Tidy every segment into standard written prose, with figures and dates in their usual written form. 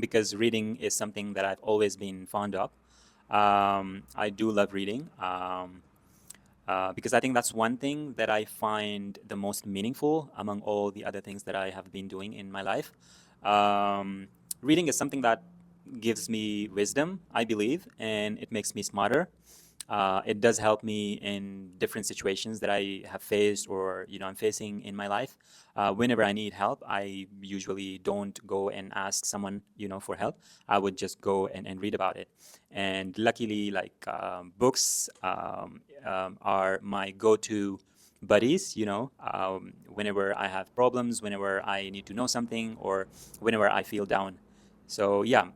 because reading is something that I've always been fond of. I do love reading. Because I think that's one thing that I find the most meaningful among all the other things that I have been doing in my life. Um, Reading is something that gives me wisdom, I believe, and it makes me smarter. It does help me in different situations that I have faced or I'm facing in my life. Whenever I need help, I usually don't go and ask someone for help. I would just go and read about it. And luckily, like books are my go-to buddies. Whenever I have problems, whenever I need to know something, or whenever I feel down. So yeah,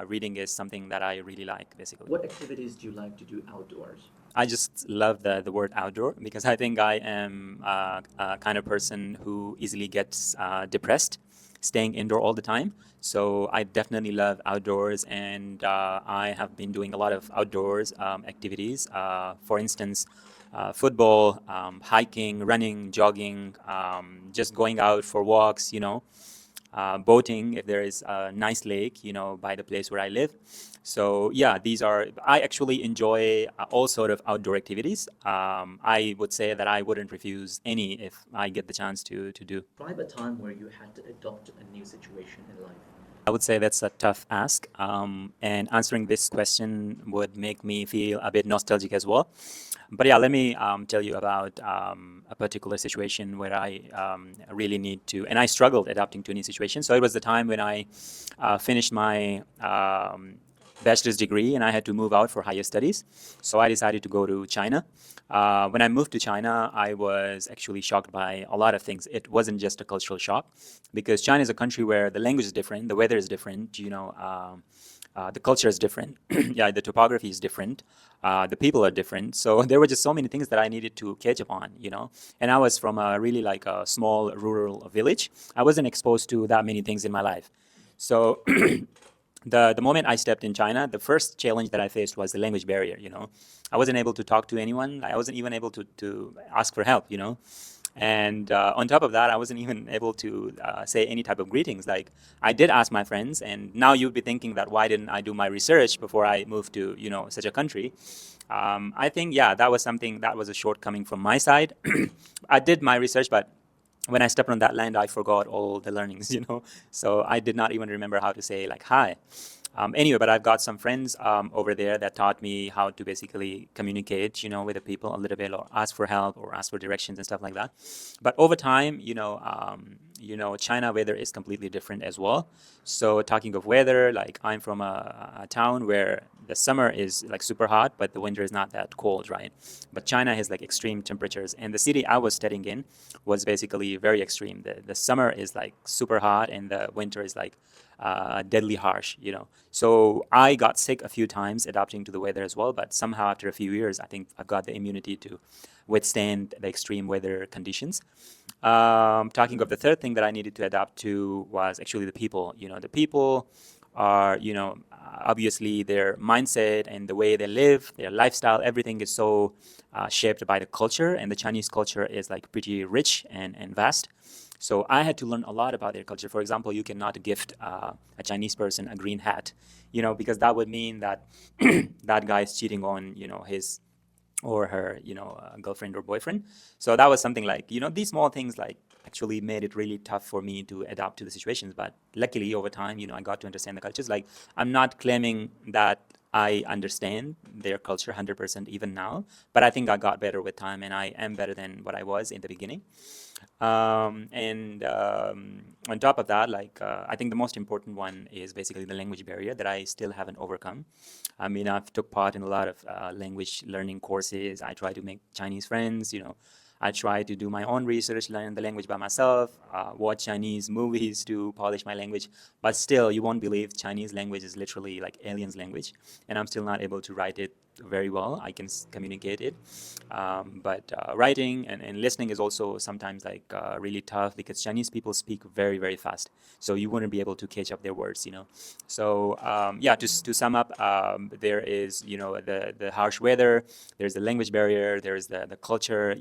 reading is something that I really like, basically. What activities do you like to do outdoors? I just love the word outdoor because I think I am a kind of person who easily gets depressed staying indoor all the time. So I definitely love outdoors, and I have been doing a lot of outdoors activities. For instance, football, hiking, running, jogging, just going out for walks, boating if there is a nice lake, by the place where I live. So yeah, I actually enjoy all sort of outdoor activities. I would say that I wouldn't refuse any if I get the chance to do. Describe a time where you had to adopt a new situation in life. I would say that's a tough ask. And answering this question would make me feel a bit nostalgic as well. But yeah, let me tell you about a particular situation where I really need to, and I struggled adapting to any situation. So it was the time when I finished my bachelor's degree and I had to move out for higher studies. So I decided to go to China. When I moved to China, I was actually shocked by a lot of things. It wasn't just a cultural shock, because China is a country where the language is different, the weather is different, the culture is different. Yeah, the topography is different. The people are different. So there were just so many things that I needed to catch up on. And I was from a really like a small rural village. I wasn't exposed to that many things in my life. So the moment I stepped in China, the first challenge that I faced was the language barrier. I wasn't able to talk to anyone. I wasn't even able to ask for help. And on top of that, I wasn't even able to say any type of greetings. Like, I did ask my friends, and now you'd be thinking that why didn't I do my research before I moved to such a country? I think, yeah, that was something that was a shortcoming from my side. I did my research, but when I stepped on that land, I forgot all the learnings. So I did not even remember how to say like hi. Anyway, but I've got some friends over there that taught me how to basically communicate, with the people a little bit, or ask for help or ask for directions and stuff like that. But over time, China weather is completely different as well. So talking of weather, like I'm from a town where the summer is like super hot, but the winter is not that cold, right? But China has like extreme temperatures, and the city I was studying in was basically very extreme. The summer is like super hot, and the winter is like deadly harsh. So I got sick a few times adapting to the weather as well, but somehow after a few years, I think I've got the immunity to withstand the extreme weather conditions. Talking of the third thing that I needed to adapt to was actually the people. The people are, obviously their mindset and the way they live, their lifestyle, everything is so shaped by the culture, and the Chinese culture is like pretty rich and vast. So I had to learn a lot about their culture. For example, you cannot gift a Chinese person a green hat, because that would mean that that guy is cheating on, his or her, girlfriend or boyfriend. So that was something like, these small things like actually made it really tough for me to adapt to the situations. But luckily over time, I got to understand the cultures. Like, I'm not claiming that I understand their culture 100% even now, but I think I got better with time, and I am better than what I was in the beginning. And on top of that, like I think the most important one is basically the language barrier that I still haven't overcome. I mean, I've took part in a lot of language learning courses. I try to make Chinese friends. I try to do my own research, learn the language by myself, watch Chinese movies to polish my language. But still, you won't believe Chinese language is literally like aliens language, and I'm still not able to write it very well. I can communicate it, but writing and listening is also sometimes like really tough, because Chinese people speak very, very fast. So you wouldn't be able to catch up their words. So yeah, to sum up, there is, the harsh weather, there's the language barrier, there's the culture.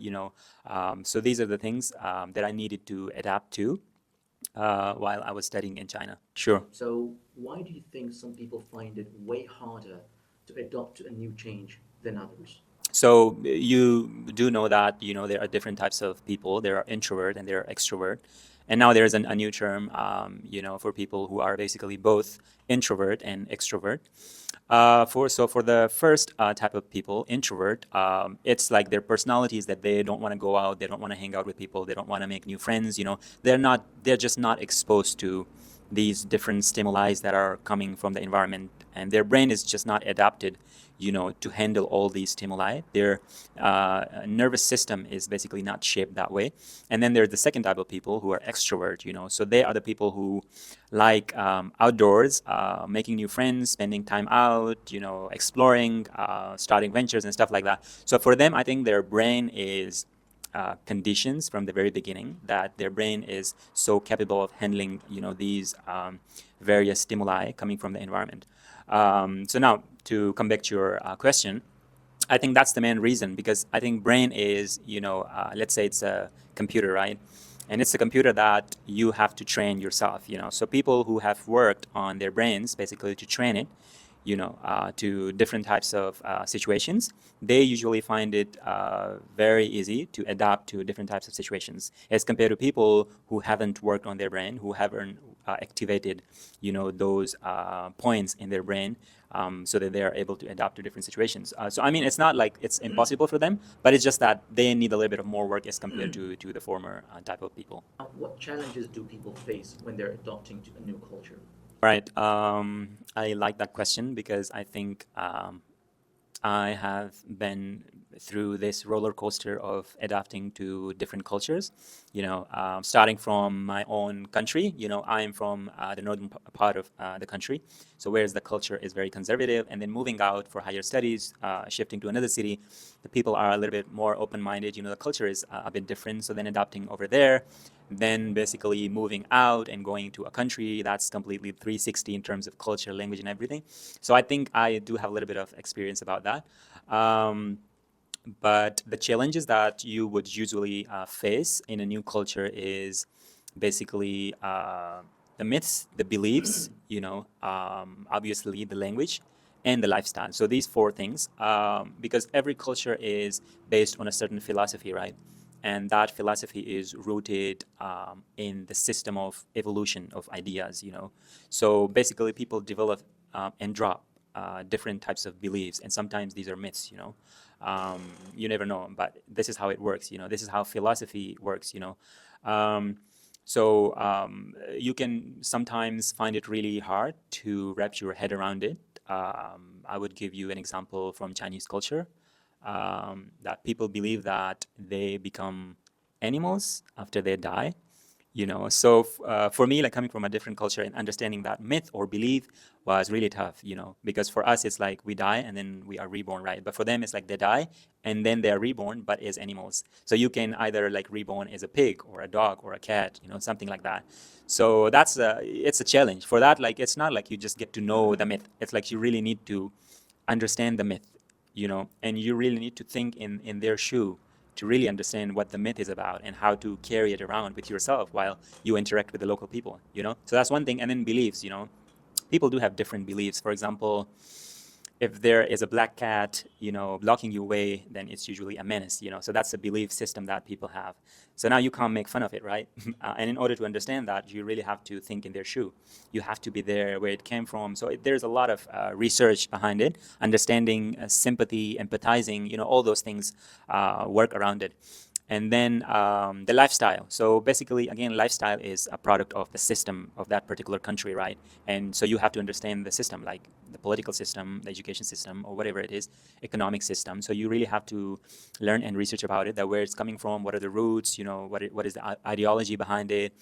So these are the things that I needed to adapt to. while I was studying in China. Sure. So why do you think some people find it way harder to adopt to a new change than others? So you do know that there are different types of people. There are introvert and there are extrovert, and now there's a new term for people who are basically both introvert and extrovert. For the first type of people, introvert, it's like their personalities that they don't want to go out, they don't want to hang out with people, they don't want to make new friends. They're just not exposed to these different stimuli that are coming from the environment, and their brain is just not adapted to handle all these stimuli. Their nervous system is basically not shaped that way. And then there's the second type of people who are extrovert. So they are the people who like outdoors, making new friends, spending time out, exploring, starting ventures and stuff like that. So for them, I think their brain is conditions from the very beginning, that their brain is so capable of handling these various stimuli coming from the environment. So now to come back to your question, I think that's the main reason, because I think brain is, let's say it's a computer, right? And it's a computer that you have to train yourself. So people who have worked on their brains basically to train it, to different types of situations, they usually find it very easy to adapt to different types of situations, as compared to people who haven't worked on their brain, who haven't activated, those points in their brain, so that they are able to adapt to different situations. So I mean, it's not like it's impossible for them, but it's just that they need a little bit of more work as compared to the former type of people. What challenges do people face when they're adopting to a new culture? Right. I like that question because I think I have been through this roller coaster of adapting to different cultures. Starting from my own country. I'm from the northern part of the country, so whereas the culture is very conservative, and then moving out for higher studies, shifting to another city, the people are a little bit more open-minded. The culture is a bit different. So then adapting over there, then basically moving out and going to a country that's completely 360 in terms of culture, language, and everything. So I think I do have a little bit of experience about that. But the challenges that you would usually face in a new culture is basically the myths, the beliefs, obviously the language, and the lifestyle. So these four things, because every culture is based on a certain philosophy, right? And that philosophy is rooted in the system of evolution of ideas. So basically people develop and drop different types of beliefs, and sometimes these are myths. You never know, but this is how it works. This is how philosophy works. You can sometimes find it really hard to wrap your head around it. I would give you an example from Chinese culture, that people believe that they become animals after they die. So for me, like coming from a different culture and understanding that myth or belief was really tough, because for us it's like we die and then we are reborn, right? But for them it's like they die and then they are reborn, but as animals. So you can either like reborn as a pig or a dog or a cat, something like that. So it's a challenge for that. Like, it's not like you just get to know the myth. It's like you really need to understand the myth, and you really need to think in their shoe to really understand what the myth is about and how to carry it around with yourself while you interact with the local people. So that's one thing. And then beliefs. People do have different beliefs. For example, if there is a black cat, blocking your way, then it's usually a menace. So that's a belief system that people have. So now you can't make fun of it, right? And in order to understand that, you really have to think in their shoe. You have to be there where it came from. So there's a lot of research behind it, understanding, sympathy, empathizing, all those things work around it. And then the lifestyle. So basically, again, lifestyle is a product of the system of that particular country, right? And so you have to understand the system, like the political system, the education system, or whatever it is, economic system. So you really have to learn and research about it, that where it's coming from, what are the roots, what is the ideology behind it.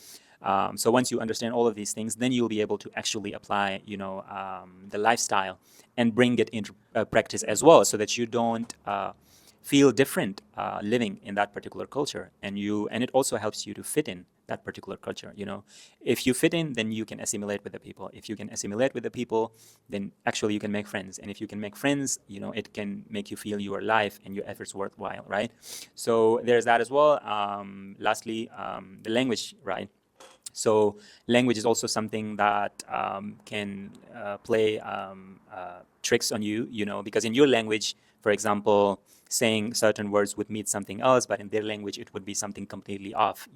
So once you understand all of these things, then you'll be able to actually apply, the lifestyle and bring it into practice as well, so that you don't feel different living in that particular culture, and it also helps you to fit in that particular culture. If you fit in, then you can assimilate with the people. If you can assimilate with the people, then actually you can make friends, and if you can make friends, it can make you feel your life and your efforts worthwhile, right? So there's that as well. Lastly, the language, right? So language is also something that can play tricks on you, because in your language, for example, saying certain words would mean something else, but in their language, it would be something completely off.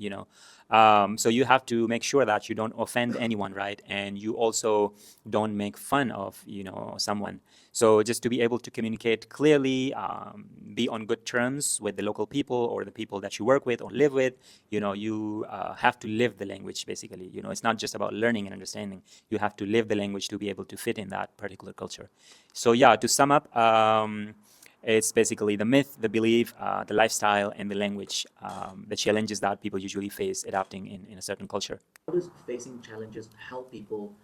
So you have to make sure that you don't offend anyone, right? And you also don't make fun of, someone. So just to be able to communicate clearly, be on good terms with the local people or the people that you work with or live with, you have to live the language, basically. It's not just about learning and understanding. You have to live the language to be able to fit in that particular culture. So yeah, to sum up, it's basically the myth, the belief, the lifestyle, and the language, the challenges that people usually face adapting in a certain culture. How does facing challenges help people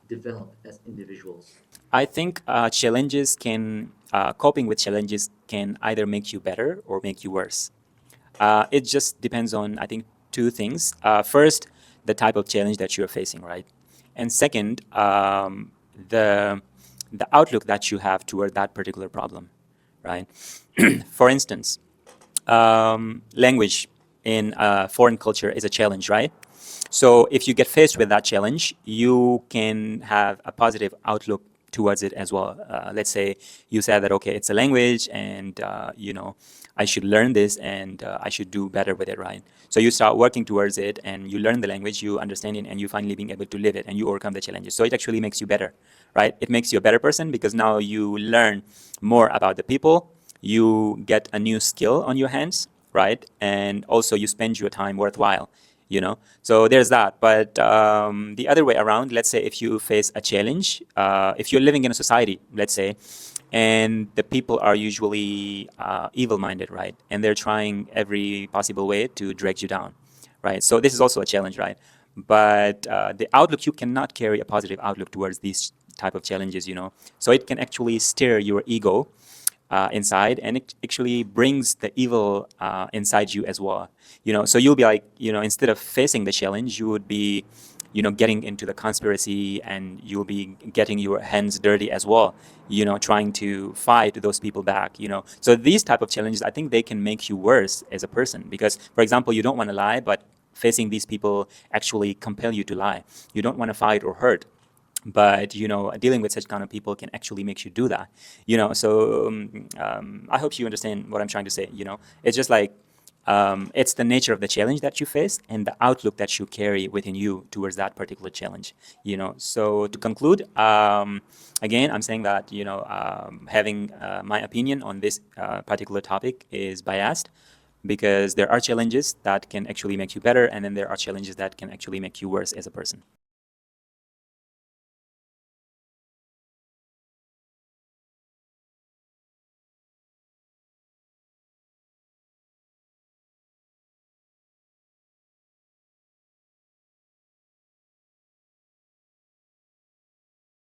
develop as individuals? I think coping with challenges can either make you better or make you worse. It just depends on, I think, two things. First, the type of challenge that you're facing, right? And second, the outlook that you have toward that particular problem, right? For instance, language in a foreign culture is a challenge, right? So if you get faced with that challenge, you can have a positive outlook towards it as well. Let's say you said that, okay, it's a language and, I should learn this and I should do better with it, right? So you start working towards it and you learn the language, you understand it, and you finally being able to live it and you overcome the challenges. So it actually makes you better, right? It makes you a better person because now you learn more about the people, you get a new skill on your hands, right? And also you spend your time worthwhile. So there's that. But the other way around, let's say if you face a challenge, if you're living in a society, let's say, and the people are usually evil-minded, right? And they're trying every possible way to drag you down, right? So this is also a challenge, right? But the outlook, you cannot carry a positive outlook towards these type of challenges. So it can actually stir your ego inside, and it actually brings the evil inside you as well. So you'll be like, instead of facing the challenge, you would be, getting into the conspiracy, and you'll be getting your hands dirty as well, trying to fight those people back. So these type of challenges, I think they can make you worse as a person, because, for example, you don't want to lie, but facing these people actually compel you to lie. You don't want to fight or hurt, but dealing with such kind of people can actually make you do that. So I hope you understand what I'm trying to say. It's just like it's the nature of the challenge that you face and the outlook that you carry within you towards that particular challenge. So to conclude, again, I'm saying that having my opinion on this particular topic is biased, because there are challenges that can actually make you better, and then there are challenges that can actually make you worse as a person.